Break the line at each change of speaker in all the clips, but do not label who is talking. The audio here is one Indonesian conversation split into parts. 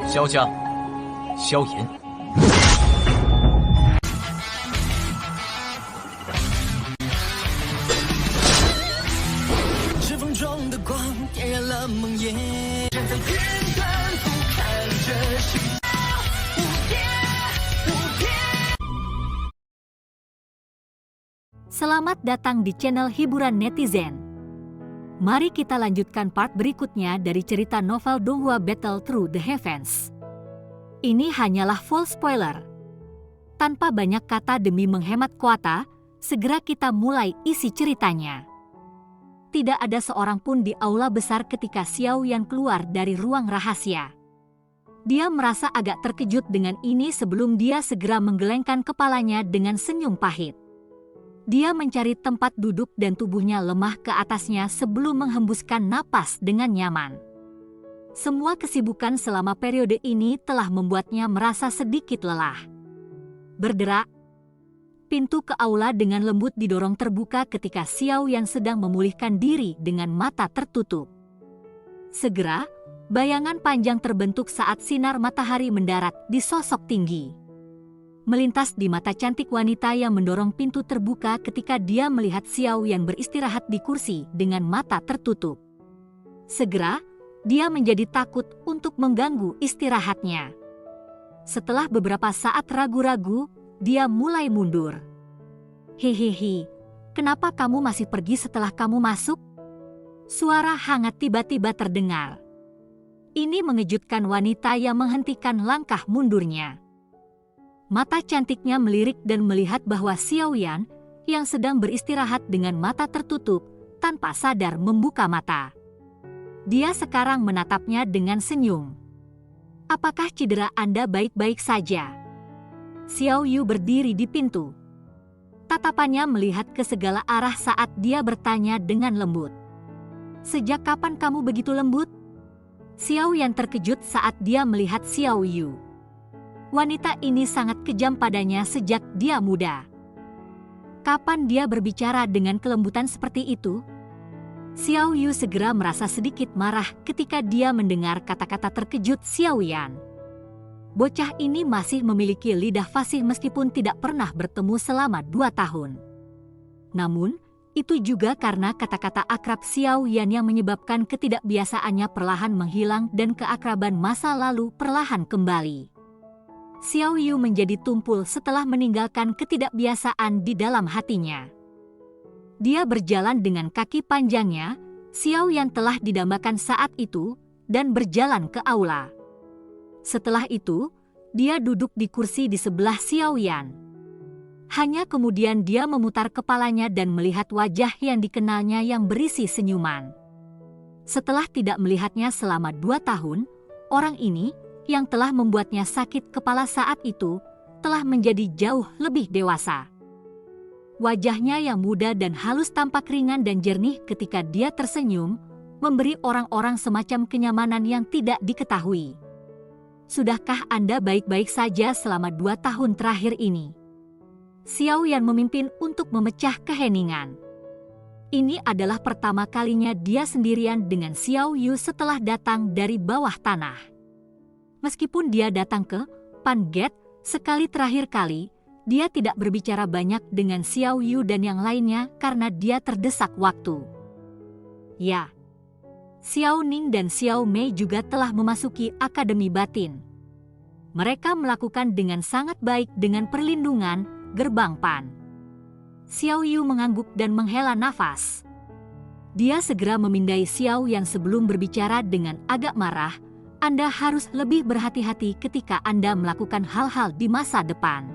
萧家，萧炎。
指缝中的光点燃了梦魇，站在天端俯瞰着世界无边无边。
Selamat datang di channel hiburan netizen. Mari kita lanjutkan part berikutnya dari cerita novel Donghua Battle Through the Heavens. Ini hanyalah full spoiler. Tanpa banyak kata demi menghemat kuota, segera kita mulai isi ceritanya. Tidak ada seorang pun di aula besar ketika Xiao Yan keluar dari ruang rahasia. Dia merasa agak terkejut dengan ini sebelum dia segera menggelengkan kepalanya dengan senyum pahit. Dia mencari tempat duduk dan tubuhnya lemah ke atasnya sebelum menghembuskan napas dengan nyaman. Semua kesibukan selama periode ini telah membuatnya merasa sedikit lelah. Berderak, pintu ke aula dengan lembut didorong terbuka ketika Xiao Yan sedang memulihkan diri dengan mata tertutup. Segera, bayangan panjang terbentuk saat sinar matahari mendarat di sosok tinggi. Melintas di mata cantik wanita yang mendorong pintu terbuka ketika dia melihat Xiao Yan beristirahat di kursi dengan mata tertutup. Segera, dia menjadi takut untuk mengganggu istirahatnya. Setelah beberapa saat ragu-ragu, dia mulai mundur. Hehehe, kenapa kamu masih pergi setelah kamu masuk? Suara hangat tiba-tiba terdengar. Ini mengejutkan wanita yang menghentikan langkah mundurnya. Mata cantiknya melirik dan melihat bahwa Xiao Yan yang sedang beristirahat dengan mata tertutup tanpa sadar membuka mata. Dia sekarang menatapnya dengan senyum. Apakah cedera Anda baik-baik saja? Xiao Yu berdiri di pintu. Tatapannya melihat ke segala arah saat dia bertanya dengan lembut. Sejak kapan kamu begitu lembut? Xiao Yan terkejut saat dia melihat Xiao Yu. Wanita ini sangat kejam padanya sejak dia muda. Kapan dia berbicara dengan kelembutan seperti itu? Xiao Yu segera merasa sedikit marah ketika dia mendengar kata-kata terkejut Xiao Yan. Bocah ini masih memiliki lidah fasih meskipun tidak pernah bertemu selama 2 tahun. Namun, itu juga karena kata-kata akrab Xiao Yan yang menyebabkan ketidakbiasaannya perlahan menghilang dan keakraban masa lalu perlahan kembali. Xiao Yu menjadi tumpul setelah meninggalkan ketidakbiasaan di dalam hatinya. Dia berjalan dengan kaki panjangnya, Xiao Yan telah didambakan saat itu, dan berjalan ke aula. Setelah itu, dia duduk di kursi di sebelah Xiao Yan. Hanya kemudian dia memutar kepalanya dan melihat wajah yang dikenalnya yang berisi senyuman. Setelah tidak melihatnya selama 2 tahun, orang ini, yang telah membuatnya sakit kepala saat itu, telah menjadi jauh lebih dewasa. Wajahnya yang muda dan halus tampak ringan dan jernih ketika dia tersenyum, memberi orang-orang semacam kenyamanan yang tidak diketahui. Sudahkah Anda baik-baik saja selama 2 tahun terakhir ini? Xiao Yan memimpin untuk memecah keheningan. Ini adalah pertama kalinya dia sendirian dengan Xiao Yu setelah datang dari bawah tanah. Meskipun dia datang ke Pan Gate sekali terakhir kali, dia tidak berbicara banyak dengan Xiao Yu dan yang lainnya karena dia terdesak waktu. Ya, Xiao Ning dan Xiao Mei juga telah memasuki Akademi Batin. Mereka melakukan dengan sangat baik dengan perlindungan gerbang Pan. Xiao Yu mengangguk dan menghela nafas. Dia segera memindai Xiao yang sebelum berbicara dengan agak marah. Anda harus lebih berhati-hati ketika Anda melakukan hal-hal di masa depan.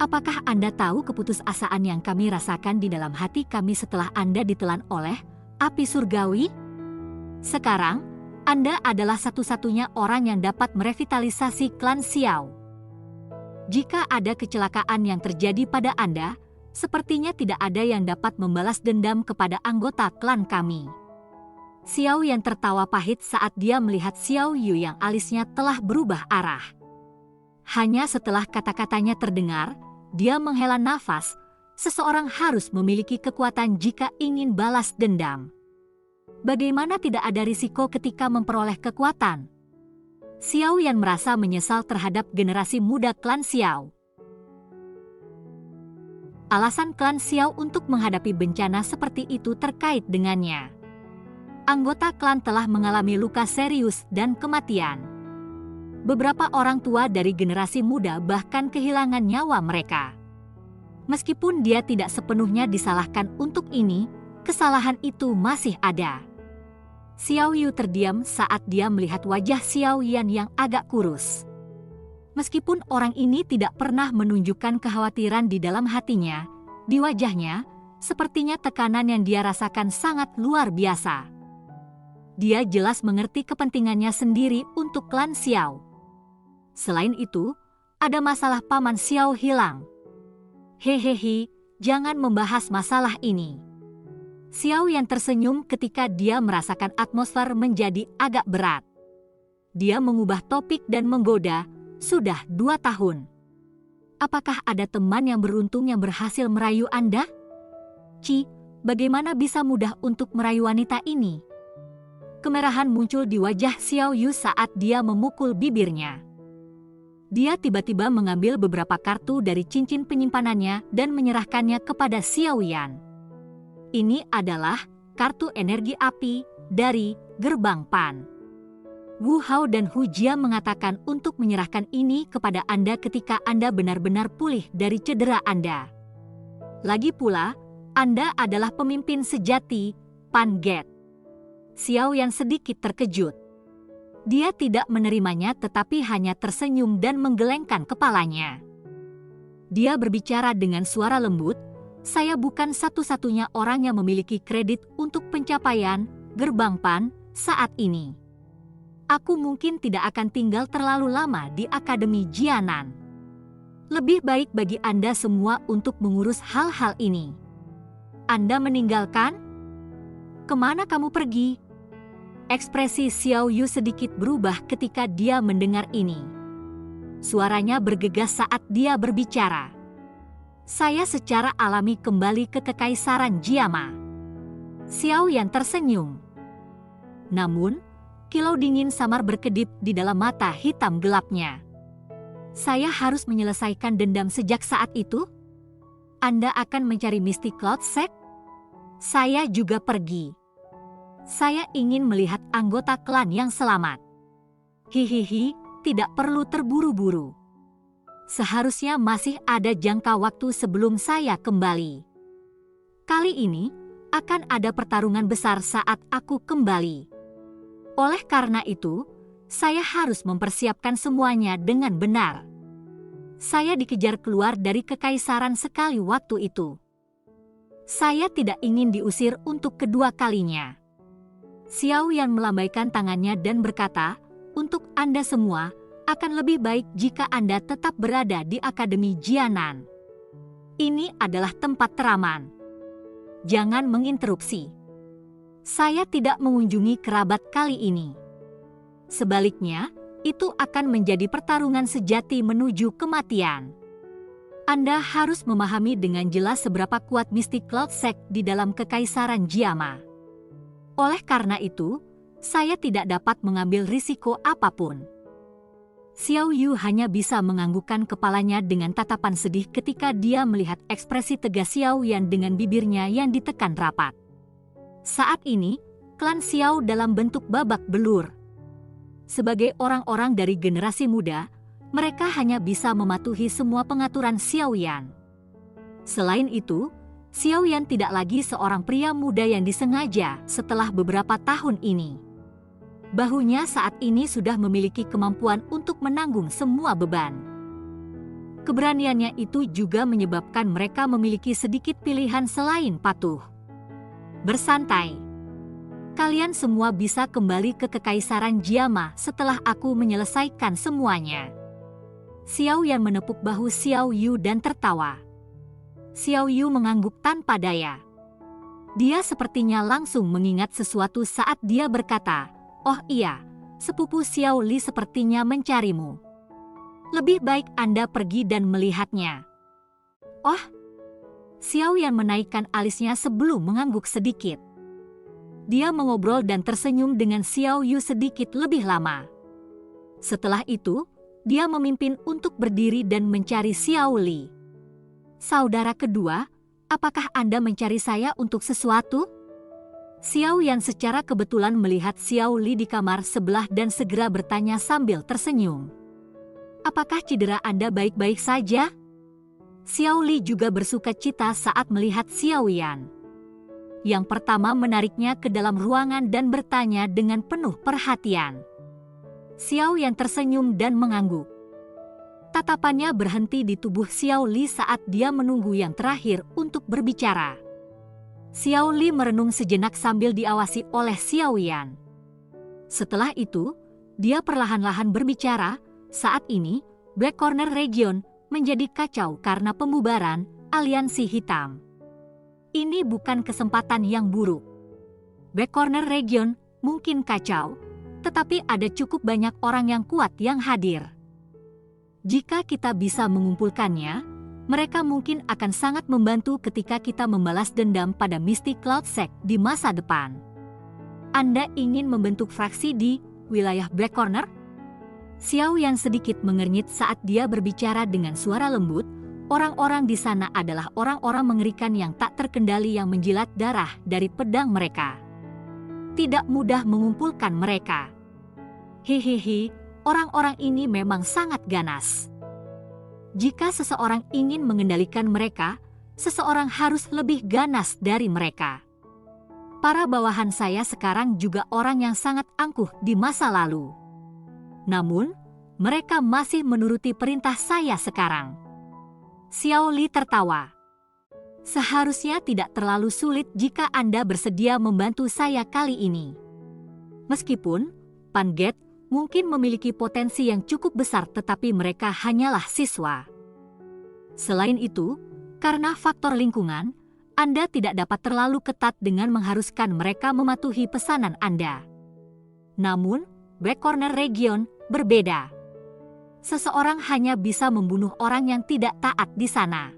Apakah Anda tahu keputusasaan yang kami rasakan di dalam hati kami setelah Anda ditelan oleh api surgawi? Sekarang, Anda adalah satu-satunya orang yang dapat merevitalisasi klan Xiao. Jika ada kecelakaan yang terjadi pada Anda, sepertinya tidak ada yang dapat membalas dendam kepada anggota klan kami. Xiao Yan tertawa pahit saat dia melihat Xiao Yu yang alisnya telah berubah arah. Hanya setelah kata-katanya terdengar, dia menghela nafas. Seseorang harus memiliki kekuatan jika ingin balas dendam. Bagaimana tidak ada risiko ketika memperoleh kekuatan? Xiao Yan merasa menyesal terhadap generasi muda klan Xiao. Alasan klan Xiao untuk menghadapi bencana seperti itu terkait dengannya. Anggota klan telah mengalami luka serius dan kematian. Beberapa orang tua dari generasi muda bahkan kehilangan nyawa mereka. Meskipun dia tidak sepenuhnya disalahkan untuk ini, kesalahan itu masih ada. Xiao Yu terdiam saat dia melihat wajah Xiao Yan yang agak kurus. Meskipun orang ini tidak pernah menunjukkan kekhawatiran di dalam hatinya, di wajahnya, sepertinya tekanan yang dia rasakan sangat luar biasa. Dia jelas mengerti kepentingannya sendiri untuk klan Xiao. Selain itu, ada masalah paman Xiao hilang. Hehehe, jangan membahas masalah ini. Xiao Yan tersenyum ketika dia merasakan atmosfer menjadi agak berat. Dia mengubah topik dan menggoda, sudah 2 tahun. Apakah ada teman yang beruntung yang berhasil merayu Anda? Bagaimana bisa mudah untuk merayu wanita ini? Kemerahan muncul di wajah Xiao Yu saat dia memukul bibirnya. Dia tiba-tiba mengambil beberapa kartu dari cincin penyimpanannya dan menyerahkannya kepada Xiao Yan. Ini adalah kartu energi api dari Gerbang Pan. Wu Hao dan Hu Jia mengatakan untuk menyerahkan ini kepada Anda ketika Anda benar-benar pulih dari cedera Anda. Lagi pula, Anda adalah pemimpin sejati Pan Gate. Xiao Yan sedikit terkejut. Dia tidak menerimanya tetapi hanya tersenyum dan menggelengkan kepalanya. Dia berbicara dengan suara lembut, "Saya bukan satu-satunya orang yang memiliki kredit untuk pencapaian Gerbang Pan saat ini. Aku mungkin tidak akan tinggal terlalu lama di Akademi Jianan. Lebih baik bagi Anda semua untuk mengurus hal-hal ini. Anda meninggalkan? Kemana kamu pergi?" Ekspresi Xiao Yu sedikit berubah ketika dia mendengar ini. Suaranya bergegas saat dia berbicara. "Saya secara alami kembali ke Kekaisaran Jiama." Xiao Yan tersenyum. Namun, kilau dingin samar berkedip di dalam mata hitam gelapnya. "Saya harus menyelesaikan dendam sejak saat itu? Anda akan mencari Mystic Cloud Sect? Saya juga pergi. Saya ingin melihat anggota klan yang selamat. Hihihi, tidak perlu terburu-buru. Seharusnya masih ada jangka waktu sebelum saya kembali. Kali ini, akan ada pertarungan besar saat aku kembali. Oleh karena itu, saya harus mempersiapkan semuanya dengan benar. Saya dikejar keluar dari kekaisaran sekali waktu itu. Saya tidak ingin diusir untuk kedua kalinya." Xiao Yan melambaikan tangannya dan berkata, "Untuk Anda semua, akan lebih baik jika Anda tetap berada di Akademi Jianan. Ini adalah tempat teraman. Jangan menginterupsi. Saya tidak mengunjungi kerabat kali ini. Sebaliknya, itu akan menjadi pertarungan sejati menuju kematian. Anda harus memahami dengan jelas seberapa kuat Mystic Cloud Sect di dalam Kekaisaran Jiama. Oleh karena itu, saya tidak dapat mengambil risiko apapun." Xiao Yu hanya bisa menganggukkan kepalanya dengan tatapan sedih ketika dia melihat ekspresi tegas Xiao Yan dengan bibirnya yang ditekan rapat. Saat ini, klan Xiao dalam bentuk babak belur. Sebagai orang-orang dari generasi muda, mereka hanya bisa mematuhi semua pengaturan Xiao Yan. Selain itu, Xiao Yan tidak lagi seorang pria muda yang disengaja setelah beberapa tahun ini. Bahunya saat ini sudah memiliki kemampuan untuk menanggung semua beban. Keberaniannya itu juga menyebabkan mereka memiliki sedikit pilihan selain patuh. "Bersantai. Kalian semua bisa kembali ke Kekaisaran Jiama setelah aku menyelesaikan semuanya." Xiao Yan menepuk bahu Xiao Yu dan tertawa. Xiao Yu mengangguk tanpa daya. Dia sepertinya langsung mengingat sesuatu saat dia berkata, "Oh iya, sepupu Xiao Li sepertinya mencarimu. Lebih baik Anda pergi dan melihatnya." "Oh?" Xiao Yan menaikkan alisnya sebelum mengangguk sedikit. Dia mengobrol dan tersenyum dengan Xiao Yu sedikit lebih lama. Setelah itu, dia memimpin untuk berdiri dan mencari Xiao Li. Saudara kedua, apakah Anda mencari saya untuk sesuatu? Xiao Yan secara kebetulan melihat Xiao Li di kamar sebelah dan segera bertanya sambil tersenyum. Apakah cedera Anda baik-baik saja? Xiao Li juga bersuka cita saat melihat Xiao Yan. Yang pertama menariknya ke dalam ruangan dan bertanya dengan penuh perhatian. Xiao Yan tersenyum dan mengangguk. Tatapannya berhenti di tubuh Xiao Li saat dia menunggu yang terakhir untuk berbicara. Xiao Li merenung sejenak sambil diawasi oleh Xiao Yan. Setelah itu, dia perlahan-lahan berbicara. Saat ini, Black Corner Region menjadi kacau karena pembubaran Aliansi Hitam. Ini bukan kesempatan yang buruk. Black Corner Region mungkin kacau, tetapi ada cukup banyak orang yang kuat yang hadir. Jika kita bisa mengumpulkannya, mereka mungkin akan sangat membantu ketika kita membalas dendam pada Misty Cloud Sect di masa depan. Anda ingin membentuk fraksi di wilayah Black Corner? Xiao Yan sedikit mengernyit saat dia berbicara dengan suara lembut. Orang-orang di sana adalah orang-orang mengerikan yang tak terkendali yang menjilat darah dari pedang mereka. Tidak mudah mengumpulkan mereka. Hehehe, orang-orang ini memang sangat ganas. Jika seseorang ingin mengendalikan mereka, seseorang harus lebih ganas dari mereka. Para bawahan saya sekarang juga orang yang sangat angkuh di masa lalu. Namun, mereka masih menuruti perintah saya sekarang. Xiao Li tertawa. Seharusnya tidak terlalu sulit jika Anda bersedia membantu saya kali ini. Meskipun Pan Get mungkin memiliki potensi yang cukup besar, tetapi mereka hanyalah siswa. Selain itu, karena faktor lingkungan, Anda tidak dapat terlalu ketat dengan mengharuskan mereka mematuhi pesanan Anda. Namun, Black Corner Region berbeda. Seseorang hanya bisa membunuh orang yang tidak taat di sana.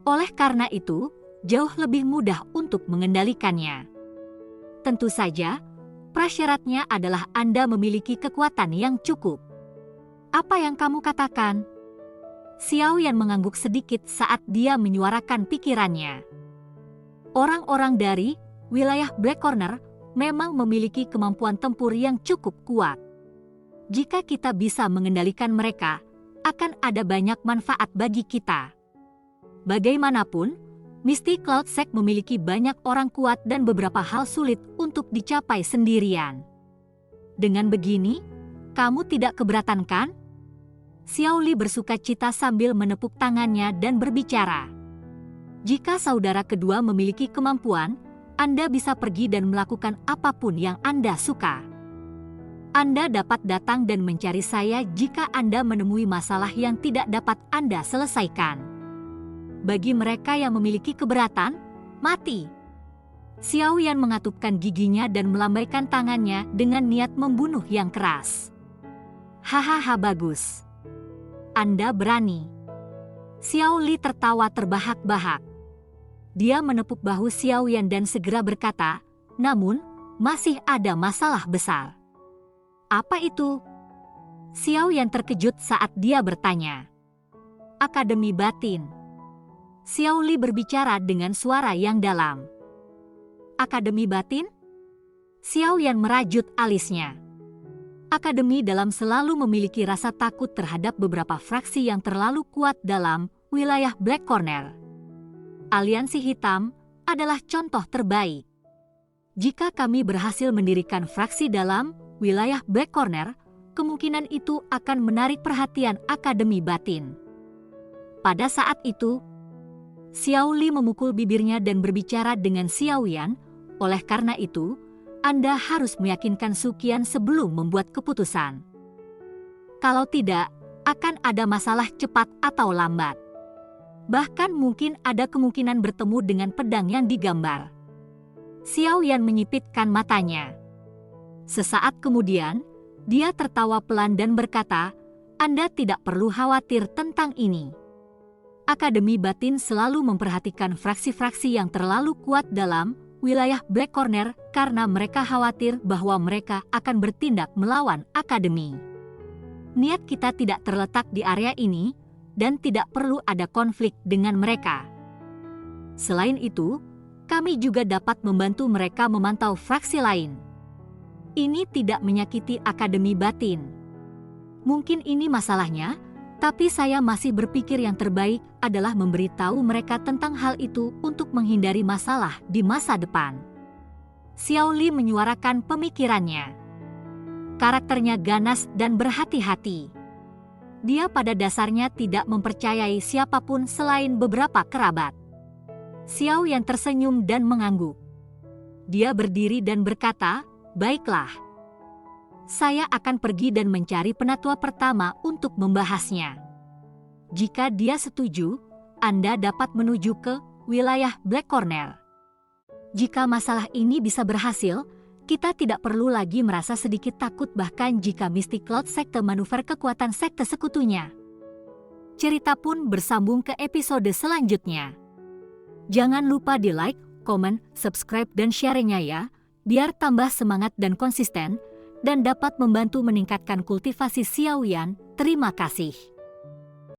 Oleh karena itu, jauh lebih mudah untuk mengendalikannya. Tentu saja, prasyaratnya adalah Anda memiliki kekuatan yang cukup. Apa yang kamu katakan? Xiao Yan mengangguk sedikit saat dia menyuarakan pikirannya. Orang-orang dari wilayah Black Corner memang memiliki kemampuan tempur yang cukup kuat. Jika kita bisa mengendalikan mereka, akan ada banyak manfaat bagi kita. Bagaimanapun, Misty Cloud Sect memiliki banyak orang kuat dan beberapa hal sulit untuk dicapai sendirian. Dengan begini, kamu tidak keberatan kan? Xiao Li bersuka cita sambil menepuk tangannya dan berbicara. Jika saudara kedua memiliki kemampuan, Anda bisa pergi dan melakukan apapun yang Anda suka. Anda dapat datang dan mencari saya jika Anda menemui masalah yang tidak dapat Anda selesaikan. Bagi mereka yang memiliki keberatan, mati. Xiao Yan mengatupkan giginya dan melambaikan tangannya dengan niat membunuh yang keras. Hahaha, bagus. Anda berani. Xiao Li tertawa terbahak-bahak. Dia menepuk bahu Xiao Yan dan segera berkata, namun, masih ada masalah besar. Apa itu? Xiao Yan terkejut saat dia bertanya. Akademi Batin. Xiao Li berbicara dengan suara yang dalam. Akademi Batin? Xiao Yan merajut alisnya. Akademi Dalam selalu memiliki rasa takut terhadap beberapa fraksi yang terlalu kuat dalam wilayah Black Corner. Aliansi Hitam adalah contoh terbaik. Jika kami berhasil mendirikan fraksi dalam wilayah Black Corner, kemungkinan itu akan menarik perhatian Akademi Batin. Pada saat itu, Xiao Li memukul bibirnya dan berbicara dengan Xiao Yan. Oleh karena itu, Anda harus meyakinkan Suqian sebelum membuat keputusan. Kalau tidak, akan ada masalah cepat atau lambat. Bahkan mungkin ada kemungkinan bertemu dengan pedang yang digambar. Xiao Yan menyipitkan matanya. Sesaat kemudian, dia tertawa pelan dan berkata, Anda tidak perlu khawatir tentang ini. Akademi Batin selalu memperhatikan fraksi-fraksi yang terlalu kuat dalam wilayah Black Corner karena mereka khawatir bahwa mereka akan bertindak melawan Akademi. Niat kita tidak terletak di area ini, dan tidak perlu ada konflik dengan mereka. Selain itu, kami juga dapat membantu mereka memantau fraksi lain. Ini tidak menyakiti Akademi Batin. Mungkin ini masalahnya, tapi saya masih berpikir yang terbaik adalah memberitahu mereka tentang hal itu untuk menghindari masalah di masa depan. Xiao Li menyuarakan pemikirannya. Karakternya ganas dan berhati-hati. Dia pada dasarnya tidak mempercayai siapapun selain beberapa kerabat. Xiao Yan tersenyum dan mengangguk. Dia berdiri dan berkata, "Baiklah. Saya akan pergi dan mencari penatua pertama untuk membahasnya. Jika dia setuju, Anda dapat menuju ke wilayah Black Corner. Jika masalah ini bisa berhasil, kita tidak perlu lagi merasa sedikit takut bahkan jika Mystic Cloud Sekte manuver kekuatan sekte sekutunya." Cerita pun bersambung ke episode selanjutnya. Jangan lupa di like, komen, subscribe dan sharingnya ya, biar tambah semangat dan konsisten, dan dapat membantu meningkatkan kultivasi Xiao Yan. Terima kasih.